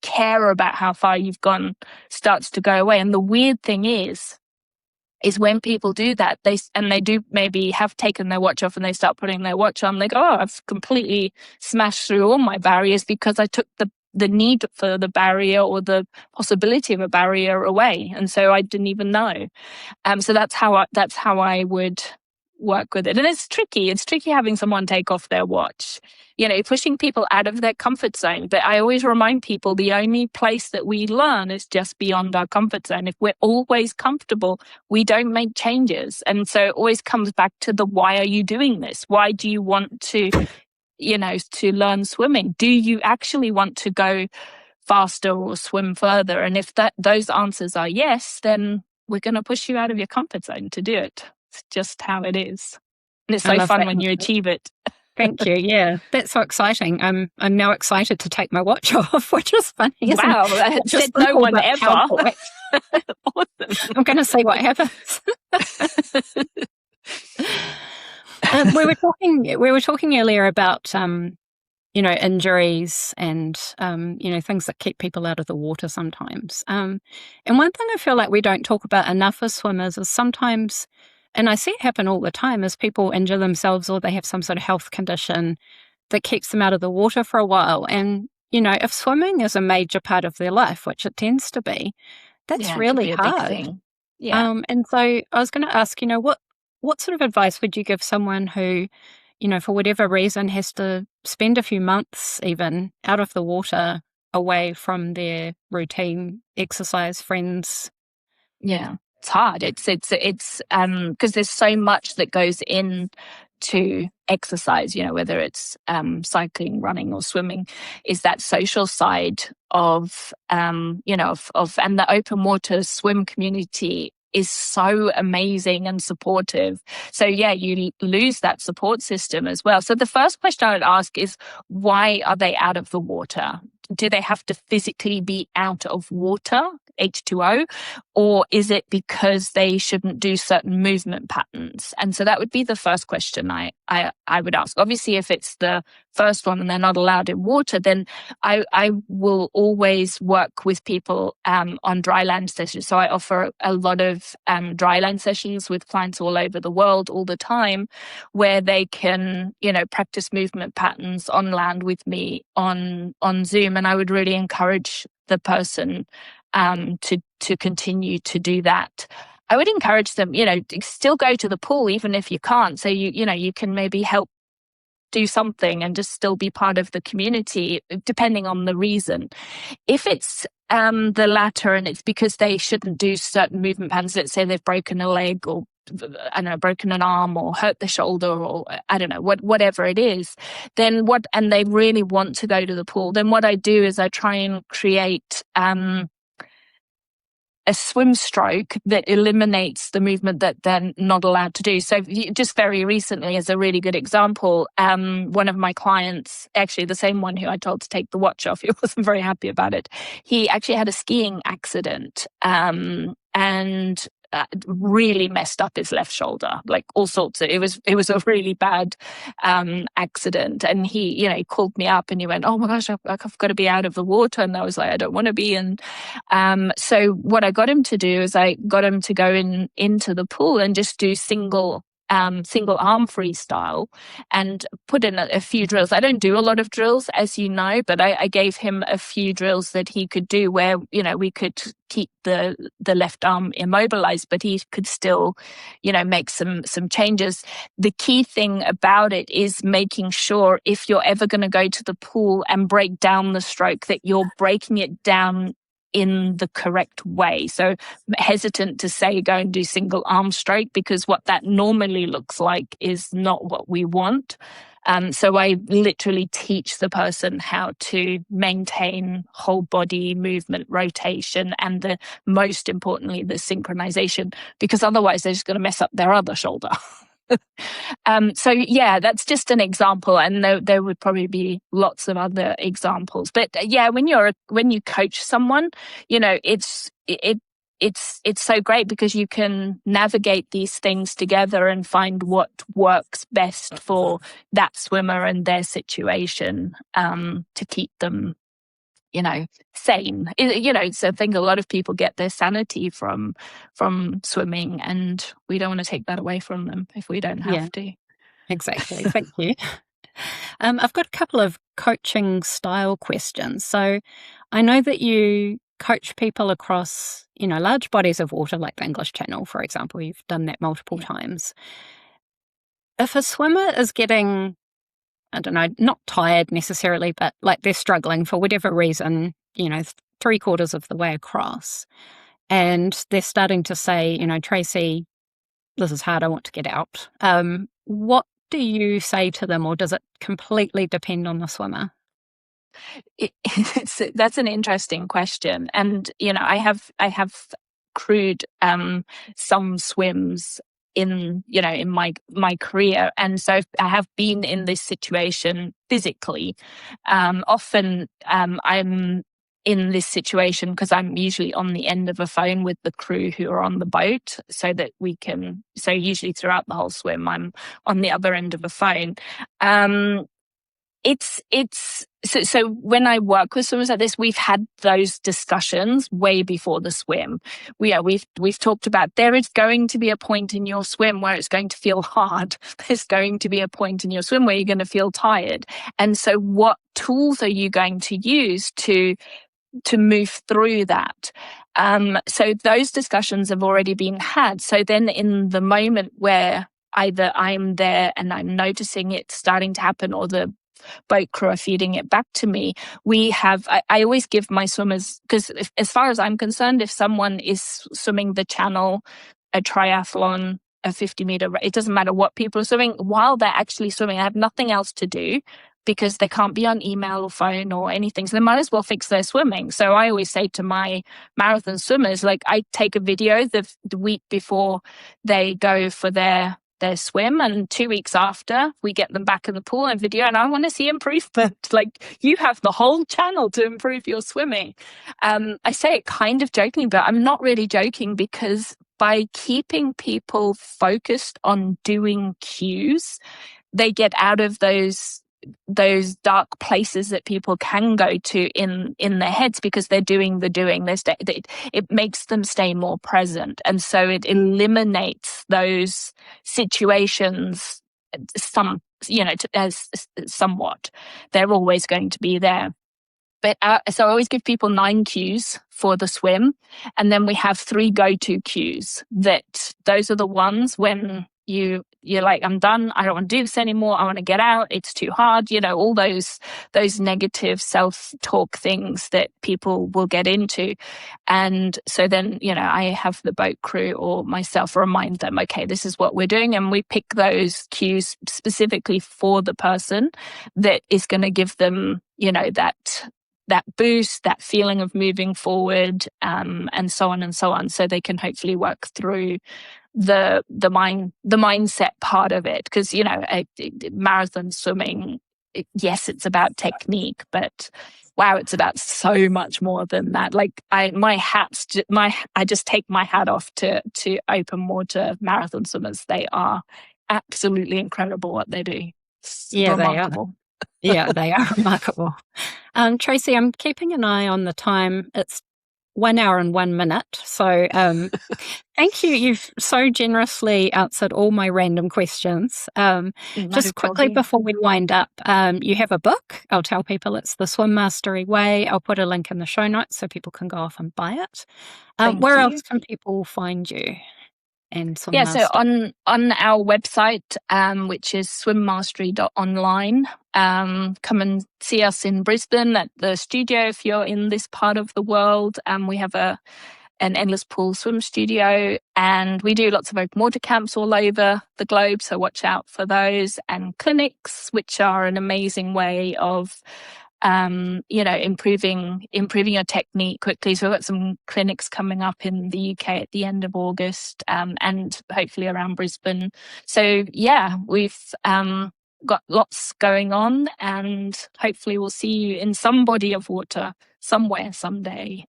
care about how far you've gone starts to go away. And the weird thing is when people do that, they do maybe have taken their watch off and they start putting their watch on, they go, oh, I've completely smashed through all my barriers because I took the need for the barrier or the possibility of a barrier away. And so I didn't even know. So that's how I would work with it. And it's tricky. It's tricky having someone take off their watch, pushing people out of their comfort zone. But I always remind people the only place that we learn is just beyond our comfort zone. If we're always comfortable, we don't make changes. And so it always comes back to why are you doing this? Why do you want to, to learn swimming? Do you actually want to go faster or swim further? And if those answers are yes, then we're going to push you out of your comfort zone to do it. It's just how it is. And it's so fun when you achieve it. Thank you. Yeah, that's so exciting. I'm now excited to take my watch off, which is funny. Wow, that said no one ever. Awesome. I'm going to see what happens. We were talking earlier about injuries and, things that keep people out of the water sometimes. And one thing I feel like we don't talk about enough as swimmers is sometimes, and I see it happen all the time, is people injure themselves or they have some sort of health condition that keeps them out of the water for a while. And, if swimming is a major part of their life, which it tends to be, that's really a big hard. thing. Yeah. And so I was going to ask, what sort of advice would you give someone who, for whatever reason has to spend a few months even out of the water away from their routine exercise friends? Yeah. It's hard. It's because there's so much that goes in to exercise, whether it's cycling, running or swimming, is that social side of and the open water swim community is so amazing and supportive. So yeah, you lose that support system as well. So the first question I would ask is, why are they out of the water? Do they have to physically be out of water, H2O, or is it because they shouldn't do certain movement patterns? And so that would be the first question I would ask. Obviously, if it's the first one and they're not allowed in water, then I will always work with people on dry land sessions. So I offer a lot of dry land sessions with clients all over the world all the time, where they can, practice movement patterns on land with me on Zoom. And I would really encourage the person to continue to do that. I would encourage them, still go to the pool even if you can't. So you can maybe help do something and just still be part of the community, depending on the reason. If it's the latter and it's because they shouldn't do certain movement patterns, let's say they've broken a leg or broken an arm or hurt the shoulder or I don't know, whatever it is, then and they really want to go to the pool, then what I do is I try and create a swim stroke that eliminates the movement that they're not allowed to do. So just very recently, as a really good example, one of my clients, actually the same one who I told to take the watch off, he wasn't very happy about it. He actually had a skiing accident and really messed up his left shoulder, like all sorts of, it was a really bad accident. And he called me up and he went, oh my gosh, I've got to be out of the water. And I was like, I don't want to be. And so what I got him to do is I got him to go into the pool and just do single arm freestyle and put in a few drills. I don't do a lot of drills, as you know, but I gave him a few drills that he could do where, we could keep the left arm immobilized, but he could still, make some changes. The key thing about it is making sure if you're ever going to go to the pool and break down the stroke, that you're breaking it down in the correct way. So hesitant to say go and do single arm stroke, because what that normally looks like is not what we want. So I literally teach the person how to maintain whole body movement, rotation, and most importantly, the synchronization, because otherwise they're just going to mess up their other shoulder. So yeah, that's just an example, and there would probably be lots of other examples. But yeah, when you coach someone, it's so great because you can navigate these things together and find what works best for that swimmer and their situation, to keep them sane. So I think a lot of people get their sanity from swimming, and we don't want to take that away from them if we don't have to. Exactly. Thank you. I've got a couple of coaching style questions. So I know that you coach people across, large bodies of water like the English Channel, for example. You've done that multiple times. If a swimmer is getting, I don't know, not tired necessarily, but like they're struggling for whatever reason, 3/4 of the way across, and they're starting to say, Tracey, this is hard, I want to get out. What do you say to them, or does it completely depend on the swimmer? That's an interesting question. And, I have crewed some swims in my career, and so I have been in this situation physically. Often I'm in this situation because I'm usually on the end of a phone with the crew who are on the boat, so usually throughout the whole swim I'm on the other end of a phone. So when I work with swimmers like this, we've had those discussions way before the swim. We've talked about there is going to be a point in your swim where it's going to feel hard. There's going to be a point in your swim where you're going to feel tired. And so what tools are you going to use to move through that? So those discussions have already been had. So then in the moment where either I'm there and I'm noticing it starting to happen, or the boat crew are feeding it back to me, I always give my swimmers, because as far as I'm concerned, if someone is swimming the channel, a triathlon, a 50-meter, it doesn't matter what people are swimming, while they're actually swimming, I have nothing else to do, because they can't be on email or phone or anything. So they might as well fix their swimming. So I always say to my marathon swimmers, like, I take a video the week before they go for their swim, and 2 weeks after, we get them back in the pool and video, and I want to see improvement. Like, you have the whole channel to improve your swimming. I say it kind of jokingly, but I'm not really joking, because by keeping people focused on doing cues, they get out of those dark places that people can go to in their heads, because they're doing the doing. It makes them stay more present, and so it eliminates those situations. As somewhat, they're always going to be there. But so I always give people 9 cues for the swim, and then we have 3 go-to cues. Those are the ones when you're like, I'm done, I don't want to do this anymore, I want to get out, it's too hard, all those negative self-talk things that people will get into. And so then, I have the boat crew or myself remind them, okay, this is what we're doing, and we pick those cues specifically for the person that is going to give them, that boost, that feeling of moving forward, and so on and so on, so they can hopefully work through the mindset part of it. Because marathon swimming, yes, it's about technique, but wow, it's about so much more than that. Like, I just take my hat off to open water marathon swimmers. They are absolutely incredible what they do. It's remarkable. Yeah, they are remarkable. Tracey, I'm keeping an eye on the time. It's 1 hour and 1 minute. So thank you. You've so generously answered all my random questions. Just quickly before we wind up, you have a book. I'll tell people it's The SwimMastery Way. I'll put a link in the show notes so people can go off and buy it. Where else can people find you? And so on our website, which is swimmastery.online, come and see us in Brisbane at the studio if you're in this part of the world. We have an endless pool swim studio, and we do lots of open water camps all over the globe, so watch out for those, and clinics, which are an amazing way of improving your technique quickly. So we've got some clinics coming up in the UK at the end of August, and hopefully around Brisbane. So yeah, we've got lots going on, and hopefully we'll see you in some body of water somewhere someday.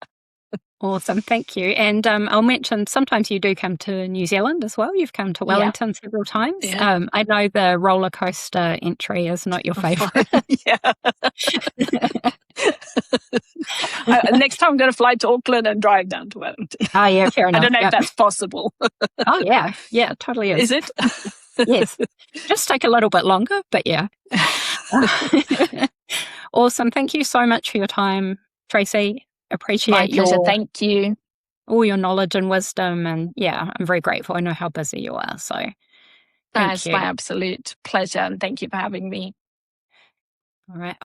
Awesome, thank you. And I'll mention, sometimes you do come to New Zealand as well. You've come to Wellington several times. Yeah. I know the roller coaster entry is not your favourite. Yeah. Next time I'm going to fly to Auckland and drive down to Wellington. Oh yeah, fair enough. I don't know if that's possible. Oh yeah, it totally is. Is it? Yes, just take a little bit longer, but yeah. Awesome, thank you so much for your time, Tracey. Appreciate my pleasure. Thank you. All your knowledge and wisdom, and yeah, I'm very grateful. I know how busy you are, so that's my absolute pleasure, and thank you for having me. All right.